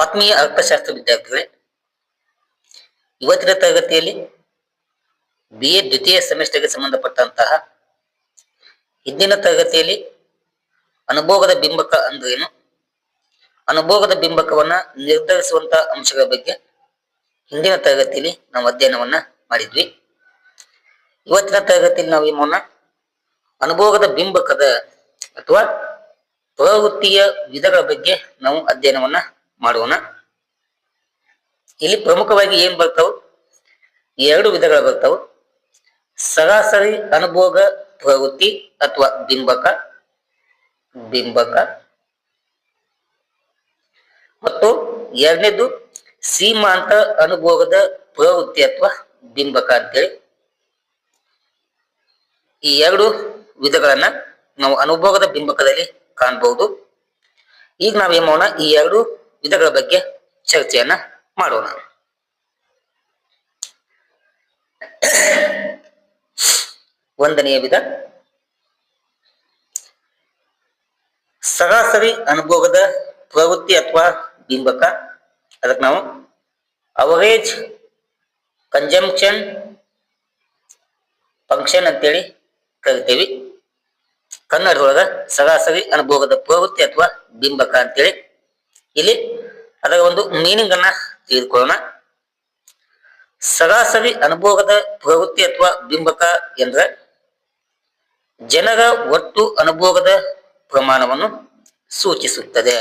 ಆತ್ಮೀಯ ಅರ್ಥಶಾಸ್ತ್ರ ವಿದ್ಯಾರ್ಥಿಗಳೇ, ಇವತ್ತಿನ ತರಗತಿಯಲ್ಲಿ BA ದ್ವಿತೀಯ ಸೆಮಿಸ್ಟರ್ಗೆ ಸಂಬಂಧಪಟ್ಟಂತಹ ಹಿಂದಿನ ತರಗತಿಯಲ್ಲಿ ಅನುಭೋಗದ ಬಿಂಬಕ ಅಂದ್ರೇನು, ಅನುಭೋಗದ ಬಿಂಬಕವನ್ನ ನಿರ್ಧರಿಸುವಂತಹ ಅಂಶಗಳ ಬಗ್ಗೆ ಹಿಂದಿನ ತರಗತಿಯಲ್ಲಿ ನಾವು ಅಧ್ಯಯನವನ್ನ ಮಾಡಿದ್ವಿ. ಇವತ್ತಿನ ತರಗತಿಯಲ್ಲಿ ನಾವು ಏನ್ ಮಾಡೋಣ, ಅನುಭೋಗದ ಬಿಂಬಕದ ಅಥವಾ ಪ್ರವೃತ್ತಿಯ ವಿಧಗಳ ಬಗ್ಗೆ ನಾವು ಅಧ್ಯಯನವನ್ನ ಮಾಡೋಣ. ಇಲ್ಲಿ ಪ್ರಮುಖವಾಗಿ ಏನ್ ಬರ್ತಾವ, ಎರಡು ವಿಧಗಳು ಬರ್ತಾವ. ಸರಾಸರಿ ಅನುಭೋಗ ಪ್ರವೃತ್ತಿ ಅಥವಾ ಬಿಂಬಕ ಮತ್ತು ಎರಡನೇದು ಸೀಮಾಂತ ಅನುಭೋಗದ ಪ್ರವೃತ್ತಿ ಅಥವಾ ಬಿಂಬಕ ಅಂತೇಳಿ. ಈ ಎರಡು ವಿಧಗಳನ್ನ ನಾವು ಅನುಭೋಗದ ಬಿಂಬಕದಲ್ಲಿ ಕಾಣಬಹುದು. ಈಗ ನಾವೇನ್ ಮಾಡೋಣ, ಈ ಎರಡು ವಿಧಗಳ ಬಗ್ಗೆ ಚರ್ಚೆಯನ್ನ ಮಾಡೋಣ. ಒಂದನೆಯ ವಿಧ ಸರಾಸರಿ ಅನುಭೋಗದ ಪ್ರವೃತ್ತಿ ಅಥವಾ ಬಿಂಬಕ. ಅದಕ್ಕೆ ನಾವು ಅವರೇಜ್ ಕನ್ಜಂಪ್ಷನ್ ಫಂಕ್ಷನ್ ಅಂತೇಳಿ ಕರಿತೇವಿ. ಕನ್ನಡದೊಳಗ ಸರಾಸರಿ ಅನುಭೋಗದ ಪ್ರವೃತ್ತಿ ಅಥವಾ ಬಿಂಬಕ ಅಂತೇಳಿ. ಇಲ್ಲಿ ಅದರ ಒಂದು ಮೀನಿಂಗ್ ಅನ್ನ ತಿಳಿದುಕೊಳ್ಳೋಣ. ಸರಾಸರಿ ಅನುಭೋಗದ ಪ್ರವೃತ್ತಿ ಅಥವಾ ಬಿಂಬಕ ಎಂದ್ರೆ ಜನರ ಒಟ್ಟು ಅನುಭೋಗದ ಪ್ರಮಾಣವನ್ನು ಸೂಚಿಸುತ್ತದೆ.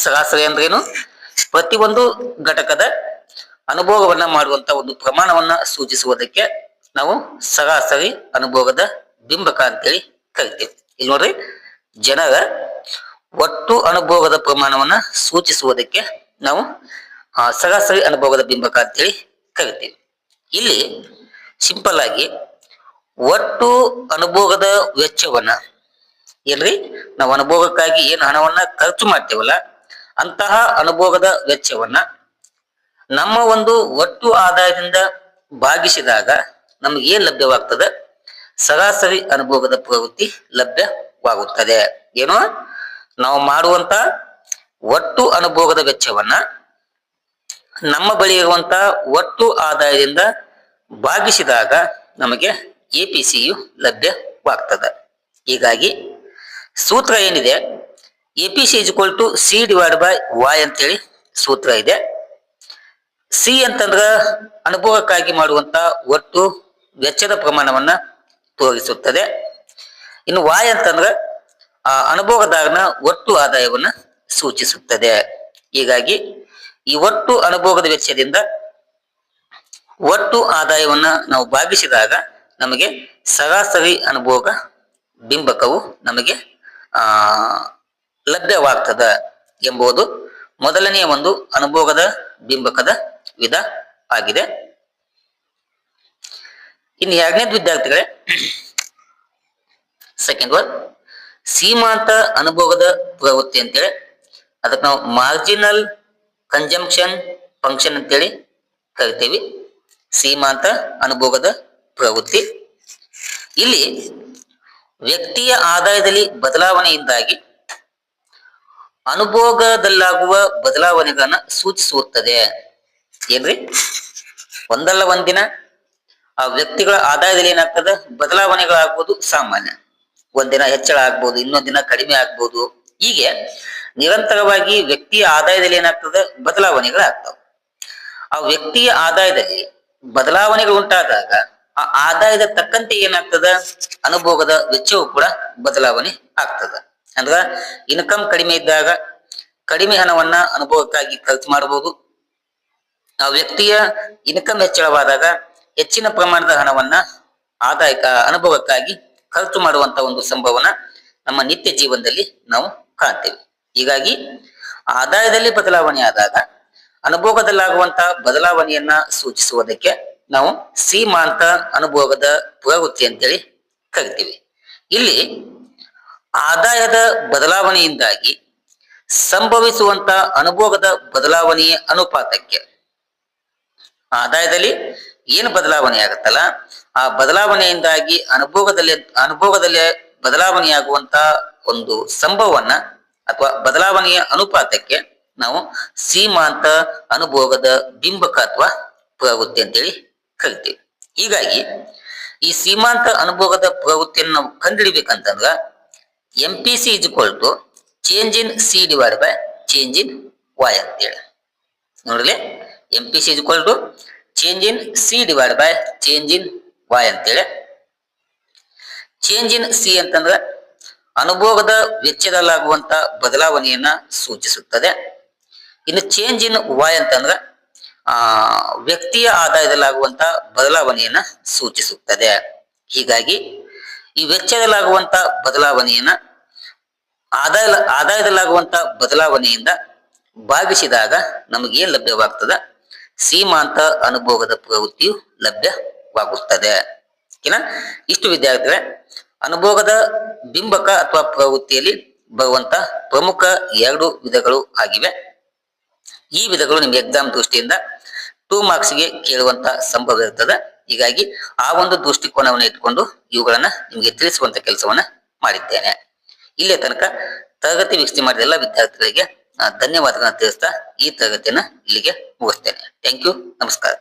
ಸರಾಸರಿ ಅಂದ್ರೇನು? ಪ್ರತಿಯೊಂದು ಘಟಕದ ಅನುಭೋಗವನ್ನ ಮಾಡುವಂತ ಒಂದು ಪ್ರಮಾಣವನ್ನ ಸೂಚಿಸುವುದಕ್ಕೆ ನಾವು ಸರಾಸರಿ ಅನುಭೋಗದ ಬಿಂಬಕ ಅಂತೇಳಿ ಕರಿತೇವೆ. ಇಲ್ಲಿ ನೋಡ್ರಿ, ಜನರ ಒಟ್ಟು ಅನುಭೋಗದ ಪ್ರಮಾಣವನ್ನ ಸೂಚಿಸುವುದಕ್ಕೆ ನಾವು ಸರಾಸರಿ ಅನುಭೋಗದ ಬಿಂಬಕ ಅಂತೇಳಿ ಕರಿತೀವಿ. ಇಲ್ಲಿ ಸಿಂಪಲ್ ಆಗಿ ಒಟ್ಟು ಅನುಭೋಗದ ವೆಚ್ಚವನ್ನ, ಏನ್ರಿ, ನಾವು ಅನುಭೋಗಕ್ಕಾಗಿ ಏನು ಹಣವನ್ನ ಖರ್ಚು ಮಾಡ್ತೇವಲ್ಲ, ಅಂತಹ ಅನುಭೋಗದ ವೆಚ್ಚವನ್ನ ನಮ್ಮ ಒಂದು ಒಟ್ಟು ಆದಾಯದಿಂದ ಭಾಗಿಸಿದಾಗ ನಮ್ಗೆ ಏನ್ ಲಭ್ಯವಾಗ್ತದೆ? ಸರಾಸರಿ ಅನುಭೋಗದ ಪ್ರವೃತ್ತಿ ಲಭ್ಯವಾಗುತ್ತದೆ. ಏನು? ನಾವು ಮಾಡುವಂತ ಒಟ್ಟು ಅನುಭೋಗದ ವೆಚ್ಚವನ್ನ ನಮ್ಮ ಬಳಿ ಇರುವಂತ ಒಟ್ಟು ಆದಾಯದಿಂದ ಭಾಗಿಸಿದಾಗ ನಮಗೆ APCಯು ಲಭ್ಯವಾಗ್ತದೆ. ಹೀಗಾಗಿ ಸೂತ್ರ ಏನಿದೆ, APC = C/Y ಅಂತೇಳಿ ಸೂತ್ರ ಇದೆ. ಸಿ ಅಂತಂದ್ರ ಅನುಭೋಗಕ್ಕಾಗಿ ಮಾಡುವಂತ ಒಟ್ಟು ವೆಚ್ಚದ ಪ್ರಮಾಣವನ್ನ ತೋರಿಸುತ್ತದೆ. ಇನ್ನು Y ಅಂತಂದ್ರ ಅನುಭೋಗದಾರನ ಒಟ್ಟು ಆದಾಯವನ್ನ ಸೂಚಿಸುತ್ತದೆ. ಹೀಗಾಗಿ ಈ ಒಟ್ಟು ಅನುಭೋಗದ ವೆಚ್ಚದಿಂದ ಒಟ್ಟು ಆದಾಯವನ್ನ ನಾವು ಭಾಗಿಸಿದಾಗ ನಮಗೆ ಸರಾಸರಿ ಅನುಭೋಗ ಬಿಂಬಕವು ನಮಗೆ ಲಭ್ಯವಾಗ್ತದ ಎಂಬುದು ಮೊದಲನೆಯ ಒಂದು ಅನುಭೋಗದ ಬಿಂಬಕದ ವಿಧ ಆಗಿದೆ. ಇನ್ನು ಎರಡನೇದು ವಿದ್ಯಾರ್ಥಿಗಳೇ, ಸೆಕೆಂಡ್ ಒನ್ ಸೀಮಾಂತ ಅನುಭೋಗದ ಪ್ರವೃತ್ತಿ ಅಂತೇಳಿ. ಅದಕ್ಕೆ ನಾವು ಮಾರ್ಜಿನಲ್ ಕನ್ಜಂಪ್ಷನ್ ಫಂಕ್ಷನ್ ಅಂತೇಳಿ ಕರಿತೇವಿ. ಸೀಮಾಂತ ಅನುಭೋಗದ ಪ್ರವೃತ್ತಿ. ಇಲ್ಲಿ ವ್ಯಕ್ತಿಯ ಆದಾಯದಲ್ಲಿ ಬದಲಾವಣೆಯಿಂದಾಗಿ ಅನುಭೋಗದಲ್ಲಾಗುವ ಬದಲಾವಣೆಗಳನ್ನ ಸೂಚಿಸುತ್ತದೆ. ಏನ್ರಿ, ಒಂದಲ್ಲ ಒಂದಿನ ಆ ವ್ಯಕ್ತಿಗಳ ಆದಾಯದಲ್ಲಿ ಏನಾಗ್ತದೆ? ಬದಲಾವಣೆಗಳಾಗ್ಬೋದು ಸಾಮಾನ್ಯ. ಒಂದಿನ ಹೆಚ್ಚಳ ಆಗ್ಬೋದು, ಇನ್ನೊಂದ್ ದಿನ ಕಡಿಮೆ ಆಗ್ಬೋದು. ಹೀಗೆ ನಿರಂತರವಾಗಿ ವ್ಯಕ್ತಿಯ ಆದಾಯದಲ್ಲಿ ಏನಾಗ್ತದೆ? ಬದಲಾವಣೆಗಳಾಗ್ತವೆ. ಆ ವ್ಯಕ್ತಿಯ ಆದಾಯದಲ್ಲಿ ಬದಲಾವಣೆಗಳು ಉಂಟಾದಾಗ ಆ ಆದಾಯದ ತಕ್ಕಂತೆ ಏನಾಗ್ತದ? ಅನುಭೋಗದ ವೆಚ್ಚವು ಕೂಡ ಬದಲಾವಣೆ ಆಗ್ತದ. ಅಂದ್ರ ಇನ್ಕಮ್ ಕಡಿಮೆ ಇದ್ದಾಗ ಕಡಿಮೆ ಹಣವನ್ನ ಅನುಭವಕ್ಕಾಗಿ ಖರ್ಚು ಮಾಡಬಹುದು. ಆ ವ್ಯಕ್ತಿಯ ಇನ್ಕಮ್ ಹೆಚ್ಚಳವಾದಾಗ ಹೆಚ್ಚಿನ ಪ್ರಮಾಣದ ಹಣವನ್ನ ಅನುಭವಕ್ಕಾಗಿ ಖರ್ಚು ಮಾಡುವಂತ ಒಂದು ಸಂಭವನ ನಮ್ಮ ನಿತ್ಯ ಜೀವನದಲ್ಲಿ ನಾವು ಕಾಣ್ತೇವೆ. ಹೀಗಾಗಿ ಆದಾಯದಲ್ಲಿ ಬದಲಾವಣೆ ಆದಾಗ ಅನುಭೋಗದಲ್ಲಾಗುವಂತಹ ಬದಲಾವಣೆಯನ್ನ ಸೂಚಿಸುವುದಕ್ಕೆ ನಾವು ಸೀಮಾಂತ ಅನುಭೋಗದ ಪ್ರವೃತ್ತಿ ಅಂತೇಳಿ ಕರಿತೀವಿ. ಇಲ್ಲಿ ಆದಾಯದ ಬದಲಾವಣೆಯಿಂದಾಗಿ ಸಂಭವಿಸುವಂತ ಅನುಭೋಗದ ಬದಲಾವಣೆಯ ಅನುಪಾತಕ್ಕೆ, ಆದಾಯದಲ್ಲಿ ಏನು ಬದಲಾವಣೆ ಆಗುತ್ತಲ್ಲ ಆ ಬದಲಾವಣೆಯಿಂದಾಗಿ ಅನುಭೋಗದಲ್ಲಿ ಬದಲಾವಣೆಯಾಗುವಂತ ಒಂದು ಸಂಭವವನ್ನ ಅಥವಾ ಬದಲಾವಣೆಯ ಅನುಪಾತಕ್ಕೆ ನಾವು ಸೀಮಾಂತ ಅನುಭೋಗದ ಬಿಂಬಕ ಅಥವಾ ಪ್ರವೃತ್ತಿ ಅಂತೇಳಿ ಕರಿತೀವಿ. ಹೀಗಾಗಿ ಈ ಸೀಮಾಂತ ಅನುಭೋಗದ ಪ್ರವೃತ್ತಿಯನ್ನು ನಾವು ಕಂಡುಹಿಡಿಬೇಕಂತಂದ್ರ MPC is equal to change in C divide by change in y ಅಂತೇಳಿ. ನೋಡ್ರಿ, MPC is equal to change in C divide by change in y ಅಂತೇಳಿ. ಚೇಂಜ್ ಇನ್ ಸಿ ಅಂತಂದ್ರ ಅನುಭೋಗದ ವೆಚ್ಚದಲ್ಲಾಗುವಂತ ಬದಲಾವಣೆಯನ್ನ ಸೂಚಿಸುತ್ತದೆ. ಇನ್ನು ಚೇಂಜ್ ಇನ್ y ಅಂತಂದ್ರ ವ್ಯಕ್ತಿಯ ಆದಾಯದಲ್ಲಾಗುವಂತ ಬದಲಾವಣೆಯನ್ನ ಸೂಚಿಸುತ್ತದೆ. ಹೀಗಾಗಿ ಈ ವೆಚ್ಚದಲ್ಲಾಗುವಂತ ಬದಲಾವಣೆಯನ್ನ ಆದಾಯದಲ್ಲಾಗುವಂತ ಬದಲಾವಣೆಯಿಂದ ಭಾಗಿಸಿದಾಗ ನಮಗೆ ಏನ್ ಲಭ್ಯವಾಗ್ತದ? ಸೀಮಾಂತ ಅನುಭೋಗದ ಪ್ರವೃತ್ತಿಯು ಲಭ್ಯವಾಗುತ್ತದೆ. ಓಕೆನಾ? ಇಷ್ಟು ವಿದ್ಯಾರ್ಥಿಗಳೇ ಅನುಭೋಗದ ಬಿಂಬಕ ಅಥವಾ ಪ್ರವೃತ್ತಿಯಲ್ಲಿ ಬರುವಂತ ಪ್ರಮುಖ 2 ವಿಧಗಳು ಆಗಿವೆ. ಈ ವಿಧಗಳು ನಿಮ್ಗೆ ಎಕ್ಸಾಮ್ ದೃಷ್ಟಿಯಿಂದ 2 ಮಾರ್ಕ್ಸ್ಗೆ ಕೇಳುವಂತ ಸಂಭವ ಇರ್ತದೆ. ಹೀಗಾಗಿ ಆ ಒಂದು ದೃಷ್ಟಿಕೋನವನ್ನು ಇಟ್ಕೊಂಡು ಇವುಗಳನ್ನ ನಿಮ್ಗೆ ತಿಳಿಸುವಂತ ಕೆಲಸವನ್ನ ಮಾಡಿದ್ದೇನೆ. ಇಲ್ಲೇ ತನಕ ತರಗತಿ ವೀಕ್ಷಣೆ ಮಾಡಿದ ಎಲ್ಲ ವಿದ್ಯಾರ್ಥಿಗಳಿಗೆ ಧನ್ಯವಾದಗಳನ್ನ ತಿಳಿಸ್ತಾ ಈ ತರಗತಿಯನ್ನ ಇಲ್ಲಿಗೆ ಮುಗಿಸ್ತೇನೆ. Thank you. ನಮಸ್ಕಾರ.